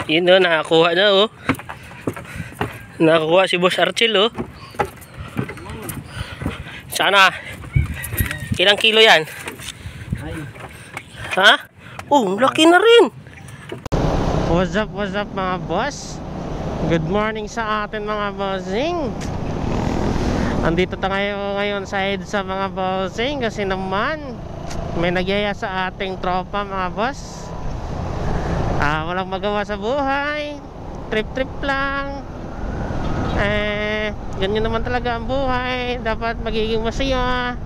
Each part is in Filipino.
Yun o, nakakuha na o. Nakakuha si Boss Archel o. Sana. Ilang kilo yan? Ha? Oh, laki na rin. What's up mga boss? Good morning sa atin mga bossing. Andito tayo ngayon sa EDSA mga bossing. Kasi naman may nagyaya sa ating tropa mga boss. Walang magawa sa buhay. Trip lang. Ganyan naman talaga ang buhay. Dapat magiging masaya.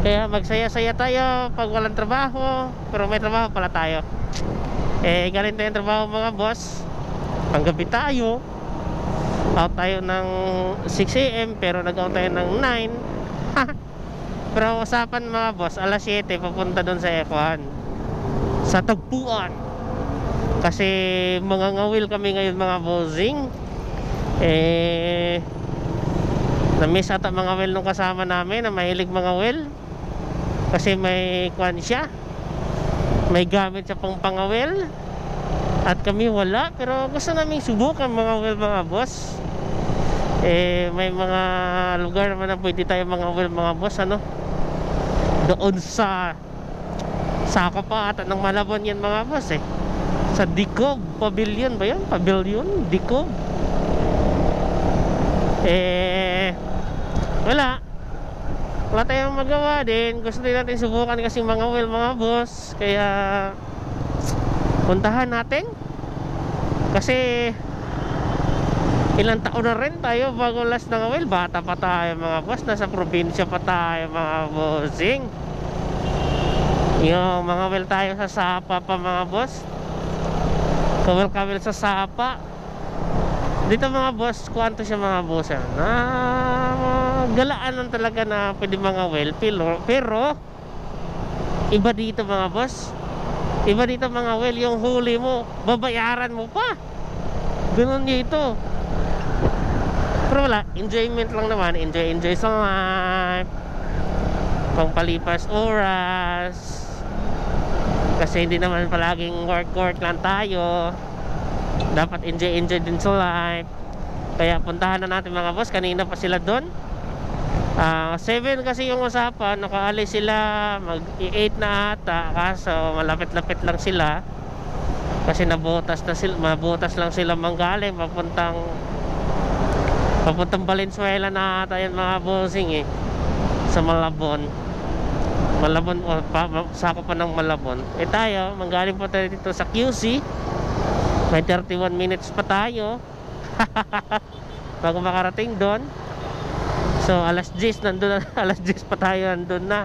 Kaya magsaya-saya tayo pag walang trabaho. Pero may trabaho pala tayo. Galing tayo yung trabaho mga boss. Panggabi tayo. Out tayo ng 6 AM pero nag-out tayo ng 9. Pero usapan mga boss, alas 7 papunta doon sa F1 sa Tagpuan. Kasi mga ngawil kami ngayon mga bossing. Na-miss ata mga ngawil nung kasama namin na mahilig mga ngawil. Kasi may kwan siya, may gamit siya pang pangawil. At kami wala. Pero gusto naming subukan mga ngawil mga boss. May mga lugar naman na pwede tayo mga ngawil mga boss. Doon sa Kapata ng Malabon yan mga boss sa Dicob Pavilion ba yan? Pavilion? Dicob? Wala tayong magawa din. Gusto din natin subukan kasi mga ngawil mga boss. Kaya puntahan natin. Kasi ilang taon na rin tayo bago last na ngawil. Bata pa tayo mga boss. Nasa probinsya pa tayo mga bossing. Yung mga ngawil tayo sa Sapa pa mga boss. Kawil sa Sapa. Dito mga boss, kuwanto siya mga boss galaan lang talaga na pwede mga well. Pero iba dito mga boss. Iba dito mga well. Yung huli mo, babayaran mo pa. Ganun dito. Pero wala, enjoyment lang naman. Enjoy sa life. Pangpalipas oras. Kasi hindi naman palaging work lang tayo. Dapat enjoy din sa life. Kaya puntahan na natin mga boss. Kanina pa sila doon. 7 kasi yung usapan. Nakaalis sila mag-8 na ata. Kaso malapit-lapit lang sila. Kasi mabutas lang sila manggaling papuntang Valenzuela na ata yan mga bossing sa Malabon. Sako pa ng Malabon. Tayo manggaling pa tayo dito sa QC. May 31 minutes pa tayo bago makarating doon. So alas 10 nandun na. Alas 10 pa tayo nandun na.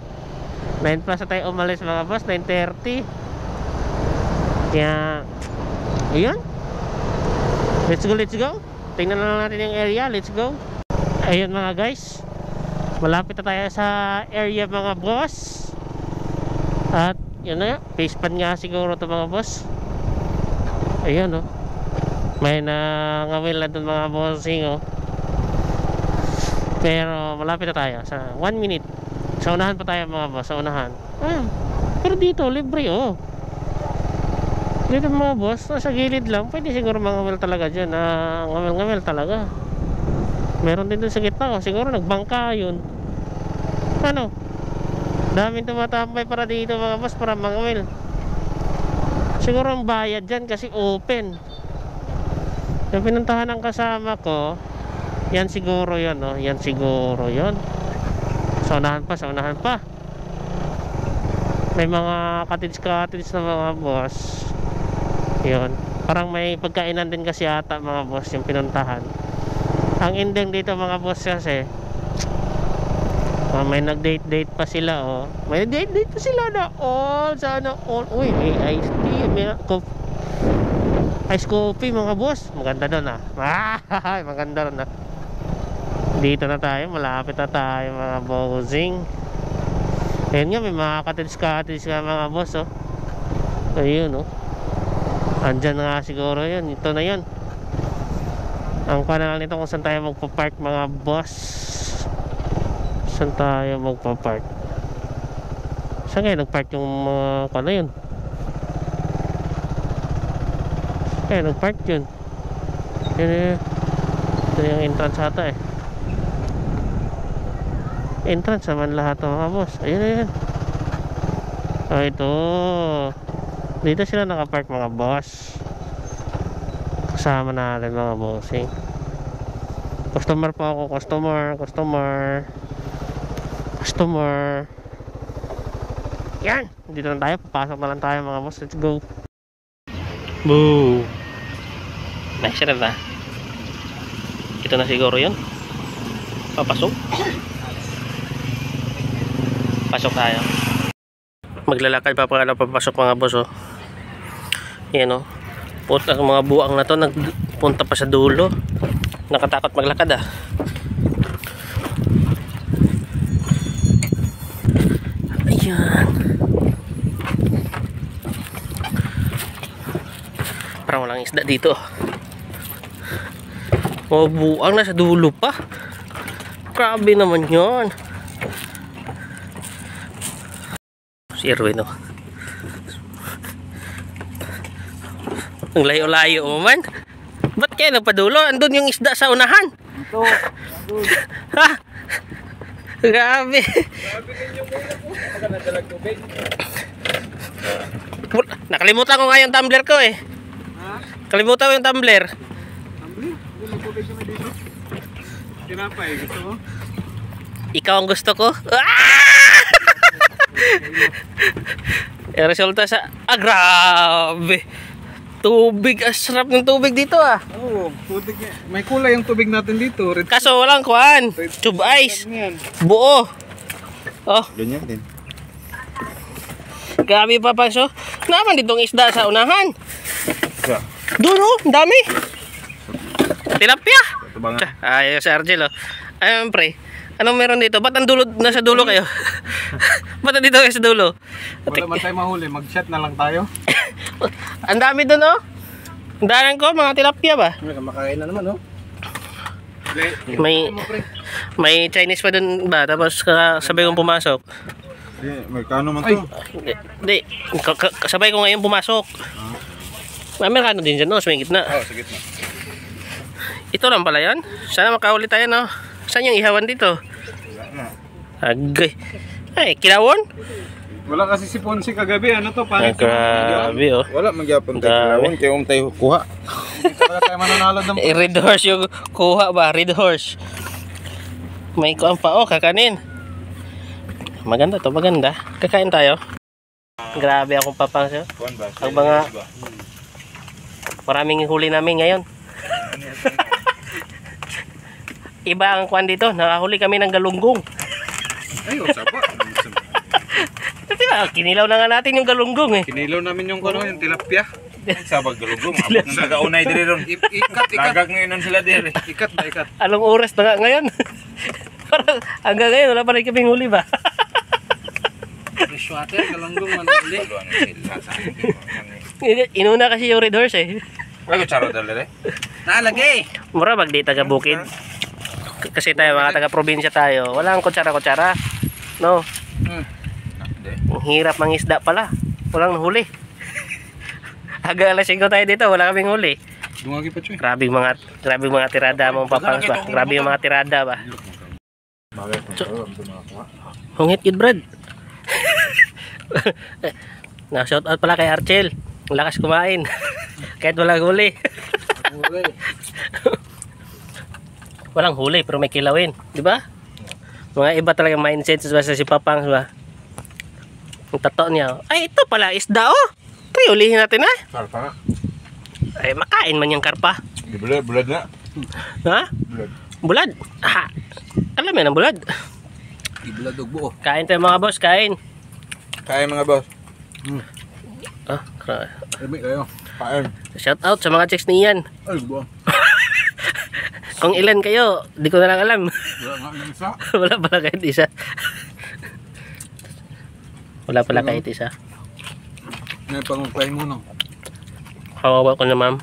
9 plus na tayo umalis mga boss. 9:30. Kaya ayun. Let's go. Tingnan na lang natin yung area. Let's go. Ayun mga guys, malapit na tayo sa area mga boss. At yun na, face pan nga siguro to mga boss. Ayun may nangawil na dun mga bossing Pero malapit na tayo sa 1 minute. Sa unahan pa tayo mga boss. Sa unahan. Pero dito libre dito mga boss, sa gilid lang. Pwede siguro mangawil talaga dyan. Ngawil talaga. Meron din dun sa gitna siguro nagbangka yun. Daming tumatambay para dito mga boss para mangawil. Siguro ang bayad dyan kasi open. Yung pinuntahan ng kasama ko, yan siguro yun Yan siguro yun. Sa unahan pa. May mga cottage na mga boss. Yun. Parang may pagkainan din kasi ata mga boss yung pinuntahan. Ang ending dito mga boss kasi may nag-date pa sila May date pa sila na all. Sana all. Uy, may iced tea. May ice coffee mga boss. Maganda doon maganda doon Dito na tayo. Malapit na tayo mga bossing. Ayun nga, may mga cottage nga mga boss Ayun andyan na nga siguro yun. Ito na yun. Ang kanal nito kung saan tayo magpa-park mga boss. Saan tayo magpa-park? Saan kayo nag-park yung yun? Kaya nag-park yun. Yun. Ito yung entrance ata eh. Entrance naman lahat mga boss. Ayun. Oh, ito. Dito sila nakapark mga boss. Kasama natin mga bossing. Customer po ako. Customer. Yan. Dito na tayo. Papasok na lang tayo mga boss. Let's go. Boo. Nice na ba? Ito na siguro yun. Papasok. Pasok tayo. Maglalakad pa pala papasok mga boss oh. Yan oh. Punta ang mga buang na to nagpunta pa sa dulo. Nakatakot maglakad ah. Ayan. Parang walang isda dito. Mga buang na sa dulo pa. Grabe naman yun. Si Erwin oh. Ang layo-layo mo man. Ba't kaya nagpadulo? Andun yung isda sa unahan. Ito. Ha? Grabe. Nakalimutan ko nga yung tumbler ko eh. Ha? Kalimutan ko yung tumbler. Tumbler? May tubig kami dito. Tinapay, gusto mo? Ikaw ang gusto ko. Eh, resulta sa grabe. Tubig, sarap ng tubig dito ah. Oo, tubig. May kulay yung tubig natin dito. Red. Kaso walang kuhan. Tube ice. Buo. Oh, Ganyan din. grabe pa so. Naman ditong isda sa unahan. Sa. Doon oh, ang dami. Tilapia. Ito ba nga? Ay, si Argel oh. Ayun pre. Anong meron dito? Ba't ang dulo, nasa dulo kayo? Ba't dito kayo sa dulo? Wala man tayo mahuli, mag-shot na lang tayo. Ang dami doon oh. Ang danan ko, mga tilapia ba? Makain na naman oh. May Chinese pa doon ba? Tapos sabay kong pumasok. May kano man to? Hindi. Sabay ko ngayon pumasok. May Amerikano din dyan no? Sa may gitna. Oo, sa gitna. Ito lang pala yan. Sana makahuli tayo no? Saan yung ihawan dito? Agay. Ay, kilawon? Wala kasi si Ponce kagabi. Ano to? Paano? Grabe oh. Wala magyapon tayo kilawon. Kaya tayo kuha. Hindi talaga tayo mananalad ng Red horse yung kuha ba? Red horse. May kuha pa oh, kakanin. Maganda to, maganda. Kakain tayo. Grabe akong papang. Ang mga maraming huli namin ngayon. Iba ang kwan dito, nakahuli kami ng galunggong. Ayun, saba. Diba, kinilaw na nga natin yung galunggong eh. Kinilaw namin yung kano, yung tilapia. Sabag galugong, abot ng kagaunay diri ron. Ikat. Nagag ngayon sila diri. Ikat ba, ikat. Anong oras na nga ngayon? Parang hanggang ngayon, wala pa rin kaming huli ba? Fresh water, galunggong manuli. Inuna kasi yung red horse eh. Wala ko charo dali. Naalagay. Mura bag di taga bukid. Kasi tayo mga taga probinsya tayo. Walang kutsara-kutsara. No. Ang hirap ng isda pala. Walang huli. Hanggang alas 5 tayo dito, wala kaming huli. Dumagi pa, Choy. Grabe mga tirada mong papangs ba. Grabe yung mga tirada ba. Hungit yun, Brad. Na shout out pala kay Archel. Lakas kumain. Kahit walang huli. Walang huli pero may kilawin, di ba? Mga iba talaga mindset sa si Papangs ba. Ang tato niya. Ay, ito pala isda oh. Pre, ulihin natin ah. Karpa. Ay, makain man yung karpa. Bulad na. Ha? Bulad. Ha. Alam mo ng bulad. Ibulad og buo. Kain tayo mga boss, kain. Kain mga boss. Ah, Ermi kayo. Kain. shout out sa mga chicks ni Ian. Ay, buo. Kung ilan kayo, di ko na lang alam. Wala nga ng isa. Wala pala kahit isa. Wala pala kahit isa. May pangungkain mo no. Kawawa ko na ma'am.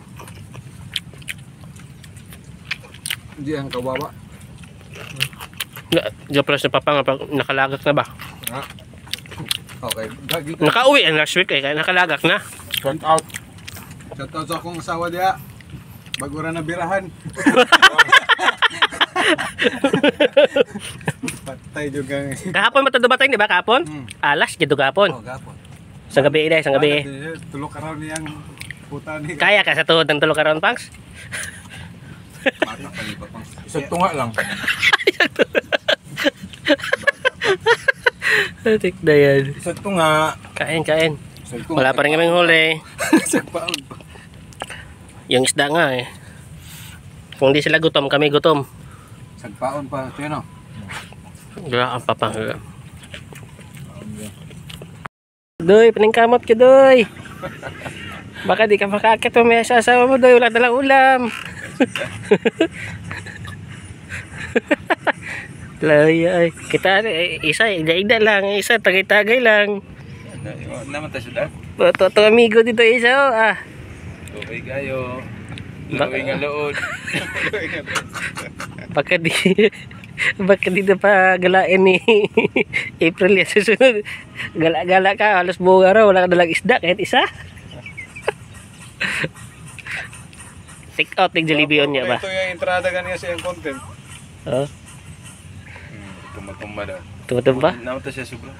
Hindi ang kawawa. Plus na Papang, nakalagak na ba? Ha? Okay. Nakauwi ang last week eh, kaya nakalagak na. Shout out. Shoutout sa akong asawa diya. Bagura na birahan. Patay juga. Kahapon matadubatan, di ba? Kahapon? Alas, gito kahapon. Oh, gapon. Sa gabi na, sa gabi. Tulok araw niyang puta ni. Kaya ka sa tuhod ng tulog karon, Pangs? Isang tunga lang. Tik na yan. Isang tunga. Kain, kain. Isang tunga. Wala pa rin kaming huli. Isang paon. Yung isda nga eh. Kung di sila gutom, kami gutom. Isang paon pa. Ito yun o. Gaan pa pa. Doy, paningkamot ka, Doy. Baka di ka makakit mo may asawa mo, Doy. Wala dalang ulam. Laya ay. Kita isa, ida-ida lang. Isa, tagay-tagay lang. Naman tayo sudah. Toto amigo dito isa, oh. Ah. Tubig kayo. Lawing nga lood. Baka di na pa galain ni April yan susunod. Gala-gala ka, halos buong araw, wala ka dalang isda kahit isa. Take out ng Jollibee niya ba? Ito yung entrada kaniya sa yung content. Oh, Tumba-tumba daw. tumba. Naman tayo siya sobra.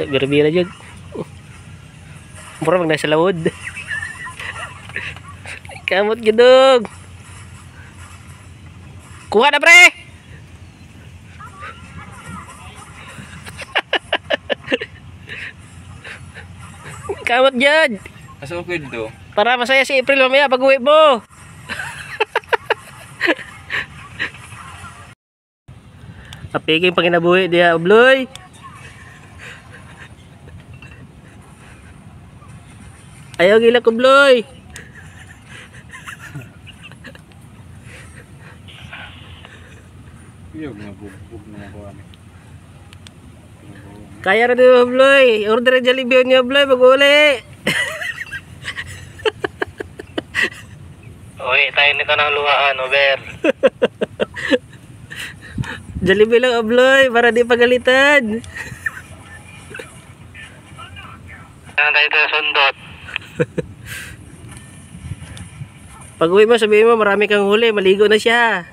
Bira-bira dyan. Mura mag nasa lawod. Kamot gidog. Kuha na, pre! Kamot dyan. Asa ko dito? Para masaya si April mamaya pag uwi mo. Kapiging panginabuhi diya, Obloy. Ayaw gila ko, Obloy. Yung nabubog na ako kami. Kaya rin yung Obloy. Order ang Jollibee niya, Obloy. Mag-uli. Uy, tayo nito ng luhaan, Over. Jollibee lang, Obloy. Para di pagalitan. Saan tayo ito sundot? Pag uwi mo, sabihin mo, marami kang huli. Maligo na siya.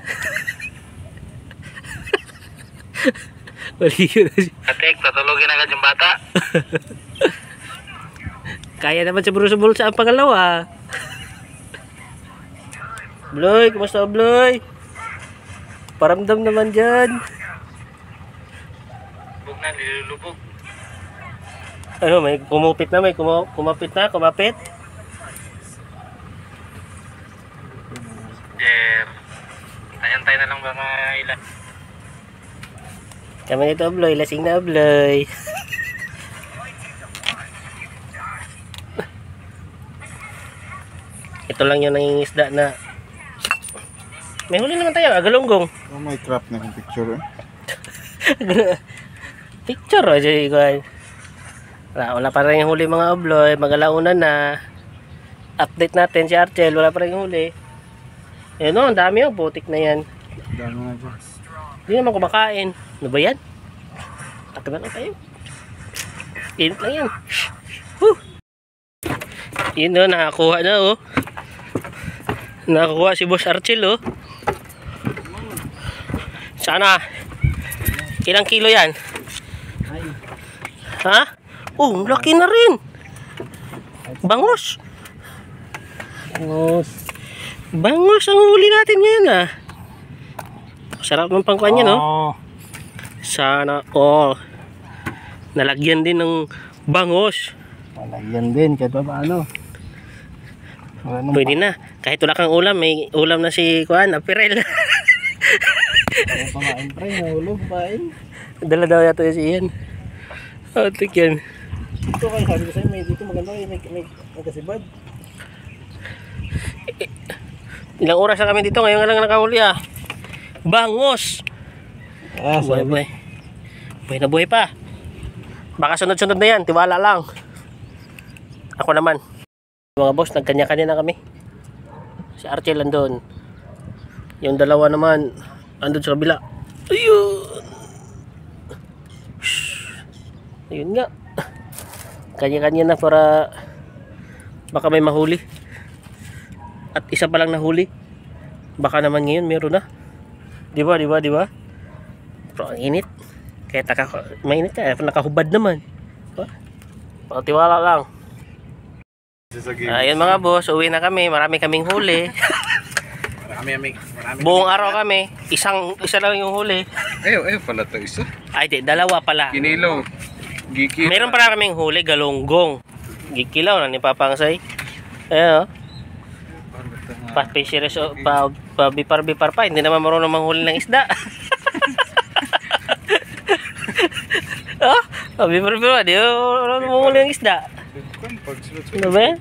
Maligo na siya. Atik, tatulogin agad yung bata. Kaya naman sa bulsa ang pangalawa. Bloy, kumusta, Bloy? Paramdam naman dyan. Lubog na, nilulubog. Ano, may kumapit na, kumapit. Jer. Antay na lang ba mga ilan? Kami nito, Bloy, lasing na, Bloy. Ito lang yung nangingisda na may huli naman tayo, agalonggong. Oh, may crap na yung picture. Picture o, Jay. Wala pa rin yung huli mga Obloy. Mag-alauna na. Update natin si Archel. Wala pa rin yung huli. Ayun o, ang dami o. Butik na yan. Dami nga dyan. Hindi naman kumakain. Ano ba yan? Tatagal lang tayo. Init lang yan. Woo! Yun o, nakakuha na o. Nakakuha si Boss Archel o. Sana. Ilang kilo yan? Ha? Oh, laki na rin. Bangos. Bangos ang huli natin ngayon ah. Sarap ng pangkuhan niya, no? Sana all. Nalagyan din ng bangos. Malagyan din kahit pa paano. Pwede na. Kahit wala kang ulam, may ulam na si Kuan, Apirel. Pamain pre, nahulog pain. Dala daw yato si Ian. Atik yan. Ito kayo sabi ko sa'yo, may dito maganda may kasibad. Ilang oras na kami dito, ngayon nga lang nakahuli ah. Bangos! Buhay, buhay. Buhay na buhay pa. Baka sunod-sunod na yan, tiwala lang. Ako naman. Mga boss, nagkanya-kanya na kami. Si Archel andun. Yung dalawa naman, andun sa kabila. Ayun! Ayun nga. Kanya-kanya na para Baka may mahuli. At isa pa lang nahuli. Baka naman ngayon meron na. Di ba? Pero ang init. Kaya mainit ka. Nakahubad naman. Diba? Pakatiwala lang. Ayun mga boss, uwi na kami. Marami kaming huli. Marami. Buong araw kami. Isa lang yung huli. Ayaw pala to isa. Ay, dalawa pala. Kinilo. Giki. Meron pala kaming huli, galunggong. Gikilaw na ni Papangsay. Ayan o. Pa-fisheries o pa-bipar-bipar pa. Hindi naman marunong manghuli ng isda. Bipar-bipar. Hindi marunong manghuli ng isda. Ano ba yan?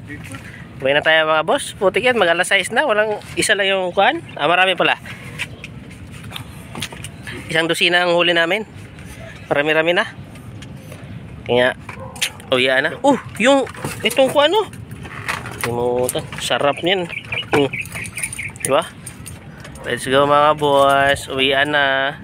Buhay na tayo mga boss. Putik yan, mag-alas 6 na. Isa lang yung kuhan. Marami pala. Isang dosina ang huli namin. Marami-rami na. Kaya, uwian na. Itong kuhan o. Timutan. Sarap niyan. Diba? Let's go mga boss. Uwian na.